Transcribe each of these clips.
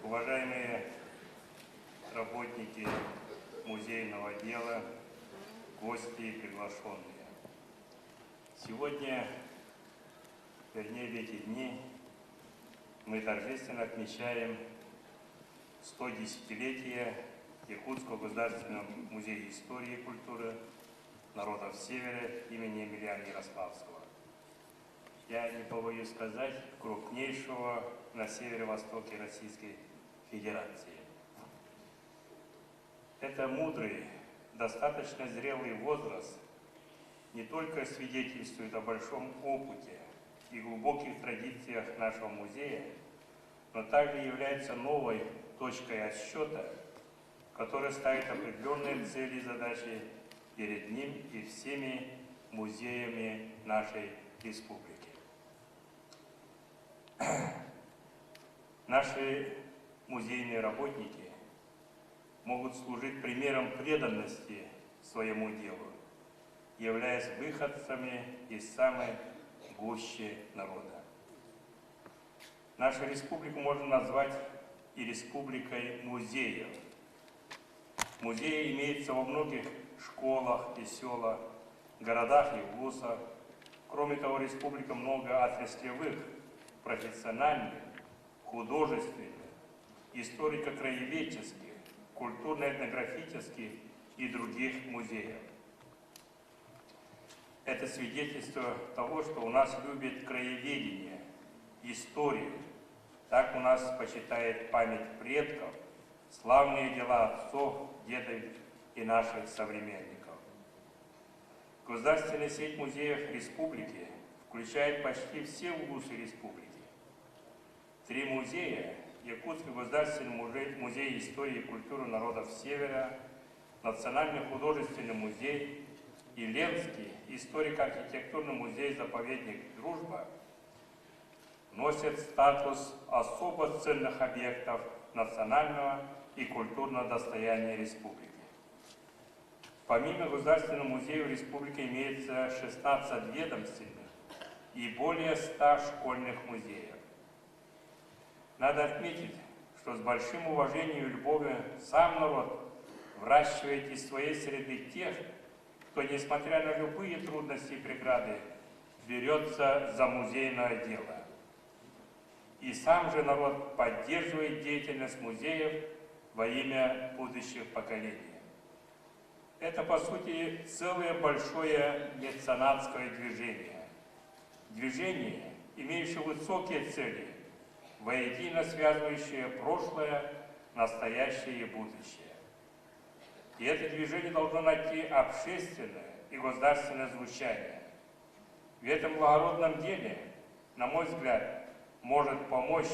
уважаемые работники музейного дела, гости и приглашенные. Сегодня, вернее, в эти дни мы торжественно отмечаем 110-летие Якутского государственного музея истории и культуры народов Севера имени Емельяна Ярославского. Я не побоюсь сказать, крупнейшего на северо-востоке Российской Федерации. Это мудрый, достаточно зрелый возраст не только свидетельствует о большом опыте и глубоких традициях нашего музея, но также является новой точкой отсчета, которая ставит определенные цели и задачи перед ним и всеми музеями нашей республики. Наши музейные работники могут служить примером преданности своему делу, являясь выходцами из самой гуще народа. Нашу республику можно назвать и республикой музеев. Музеи имеются во многих школах и селах, городах и вузах. Кроме того, республика много отраслевых, профессиональных, художественных, историко-краеведческих, культурно-этнографических и других музеев. Это свидетельство того, что у нас любят краеведение, историю. Так у нас почитает память предков, славные дела отцов, дедов и наших современников. Государственная сеть музеев республики включает почти все вузы республики. 3 музея – Якутский государственный музей истории и культуры народов Севера, Национальный художественный музей и Ленский историко-архитектурный музей-заповедник «Дружба» носят статус особо ценных объектов национального и культурного достояния республики. Помимо Государственного музея в республике имеется 16 ведомственных и более 100 школьных музеев. Надо отметить, что с большим уважением и любовью сам народ выращивает из своей среды тех, кто, несмотря на любые трудности и преграды, берется за музейное дело. И сам же народ поддерживает деятельность музеев во имя будущих поколений. Это, по сути, целое большое меценатское движение. Движение, имеющее высокие цели, воедино связывающее прошлое, настоящее и будущее. И это движение должно найти общественное и государственное звучание. В этом благородном деле, на мой взгляд, может помочь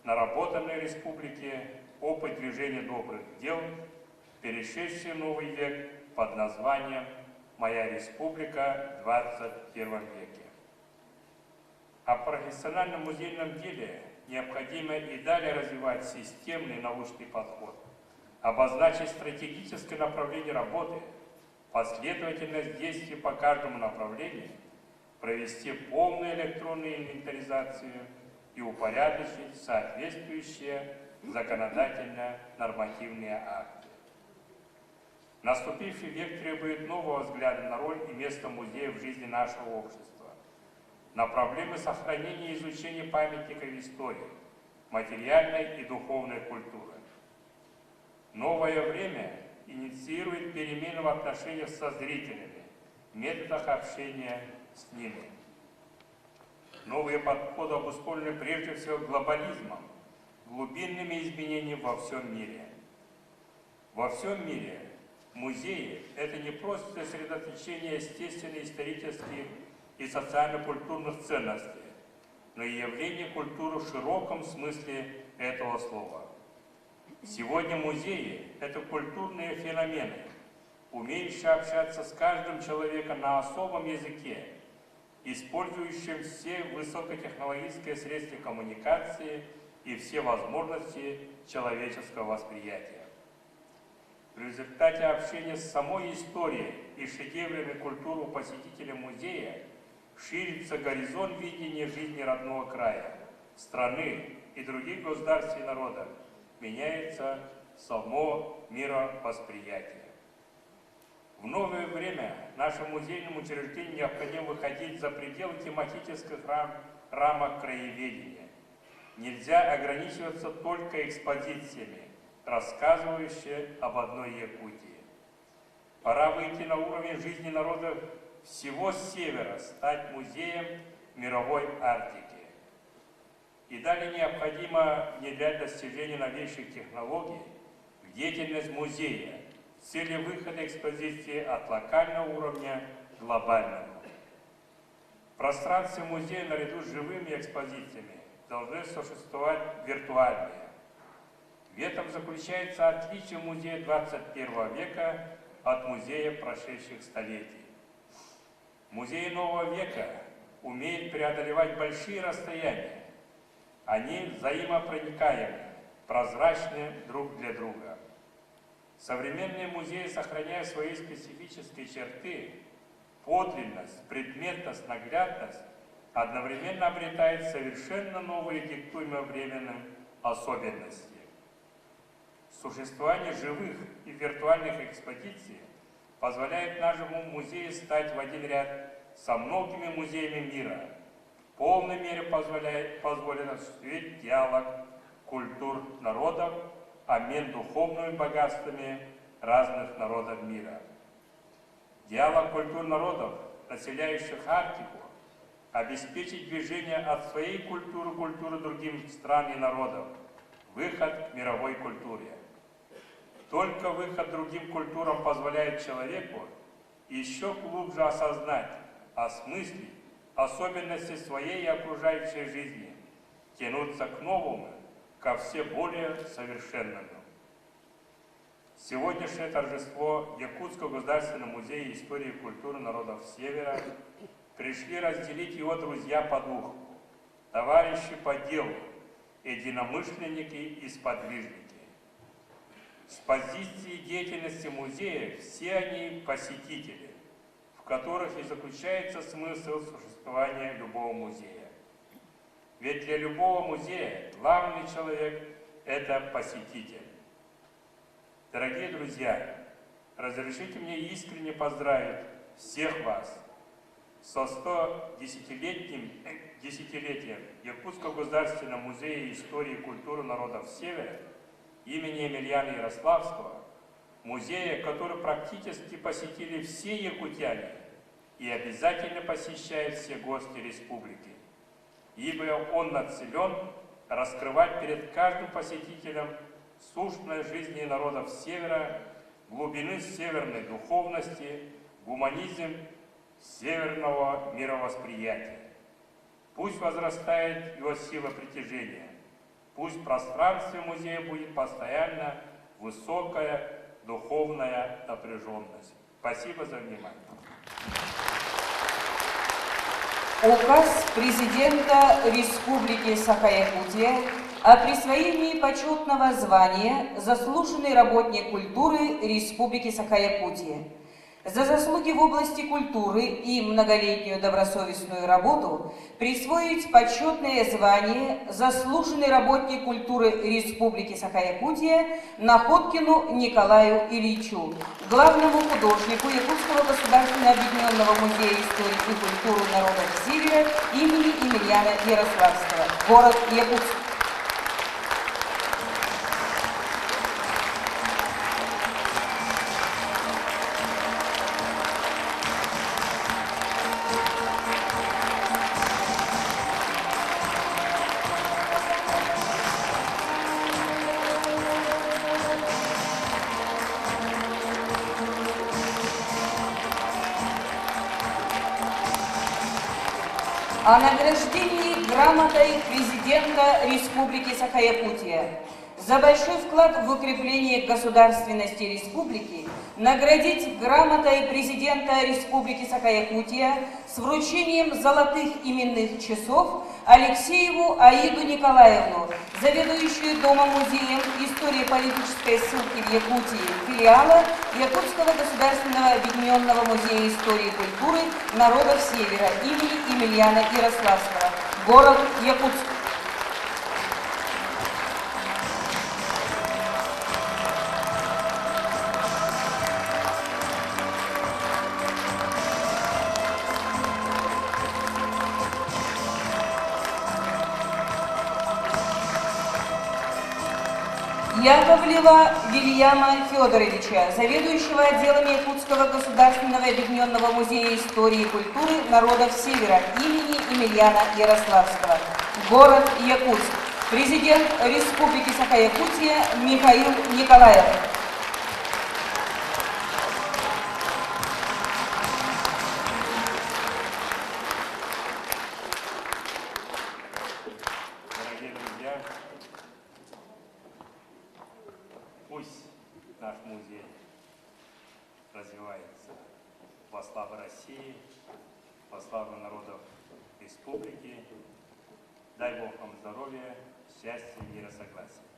наработанной республике опыт движения добрых дел, перешедший в новый век под названием «Моя республика в 21 веке». О профессиональном музейном деле необходимо и далее развивать системный научный подход, обозначить стратегическое направление работы, последовательность действий по каждому направлению, провести полную электронную инвентаризацию и упорядочить соответствующие законодательно-нормативные акты. Наступивший век требует нового взгляда на роль и место музея в жизни нашего общества, на проблемы сохранения и изучения памятников истории, материальной и духовной культуры. Новое время инициирует перемены в отношениях со зрителями, методах общения с ними. Новые подходы обусловлены прежде всего глобализмом, глубинными изменениями во всем мире. Во всем мире музеи – это не просто сосредоточение естественных, исторических и социально-культурных ценностей, но и явление культуры в широком смысле этого слова. Сегодня музеи – это культурные феномены, умеющие общаться с каждым человеком на особом языке, использующим все высокотехнологические средства коммуникации и все возможности человеческого восприятия. В результате общения с самой историей и шедеврами культуры посетителя музея ширится горизонт видения жизни родного края, страны и других государств и народов меняется само мировосприятие. В новое время нашему музейному учреждению необходимо выходить за пределы тематических рамок краеведения. Нельзя ограничиваться только экспозициями, рассказывающими об одной Якутии. Пора выйти на уровень жизни народов всего Севера, стать музеем мировой Арктики. И далее необходимо внедрять достижения новейших технологий в деятельность музея с целью выхода экспозиции от локального уровня к глобальному. В пространстве музея наряду с живыми экспозициями должны существовать виртуальные. В этом заключается отличие музея 21 века от музея прошедших столетий. Музеи нового века умеют преодолевать большие расстояния. Они взаимопроникаемы, прозрачны друг для друга. Современные музеи, сохраняя свои специфические черты, подлинность, предметность, наглядность, одновременно обретают совершенно новые диктуемые временем особенности. Существование живых и виртуальных экспозиций позволяет нашему музею стать в один ряд со многими музеями мира, в полной мере позволит осуществить диалог культур народов, обмен духовными богатствами разных народов мира. Диалог культур народов, населяющих Арктику, обеспечить движение от своей культуры к культуре других стран и народов, выход к мировой культуре. Только выход к другим культурам позволяет человеку еще глубже осознать, осмыслить особенности своей и окружающей жизни, тянуться к новому, ко все более совершенному. Сегодняшнее торжество Якутского государственного музея истории и культуры народов Севера пришли разделить его друзья по духу, товарищи по делу, единомышленники и сподвижники. С позиции деятельности музея все они посетители, в которых и заключается смысл существования любого музея. Ведь для любого музея главный человек – это посетитель. Дорогие друзья, разрешите мне искренне поздравить всех вас со 110-летием Якутского государственного музея истории и культуры народов Севера имени Емельяна Ярославского, музея, который практически посетили все якутяне и обязательно посещают все гости республики, ибо он нацелен раскрывать перед каждым посетителем сущность жизни народов Севера, глубины северной духовности, гуманизм северного мировосприятия. Пусть возрастает его сила притяжения, пусть в пространстве музея будет постоянно высокая духовная напряженность. Спасибо за внимание. Указ президента Республики Саха-Якутия о присвоении почетного звания «Заслуженный работник культуры Республики Саха-Якутия». За заслуги в области культуры и многолетнюю добросовестную работу присвоить почетное звание «Заслуженный работник культуры Республики Саха-Якутия» Находкину Николаю Ильичу, главному художнику Якутского государственного объединенного музея истории и культуры народов Севера имени Емельяна Ярославского, город Якутск. О награждении грамотой президента Республики Саха-Якутия за большой вклад в укрепление государственности республики наградить грамотой президента Республики Саха-Якутия с вручением золотых именных часов Алексееву Аиду Николаевну, заведующую Домом-музеем истории политической ссылки в Якутии, филиала Якутского государственного объединенного музея истории и культуры народов Севера имени Емельяна Ярославского, город Якутск. Яковлева Вильяма Федоровича, заведующего отделами Якутского государственного объединенного музея истории и культуры народов Севера имени Емельяна Ярославского, город Якутск, президент Республики Саха-Якутия Михаил Николаев. Дорогие друзья, пусть наш музей развивается во славу России, во славу народов республики. Дай Бог вам здоровья, счастья, мира, согласия.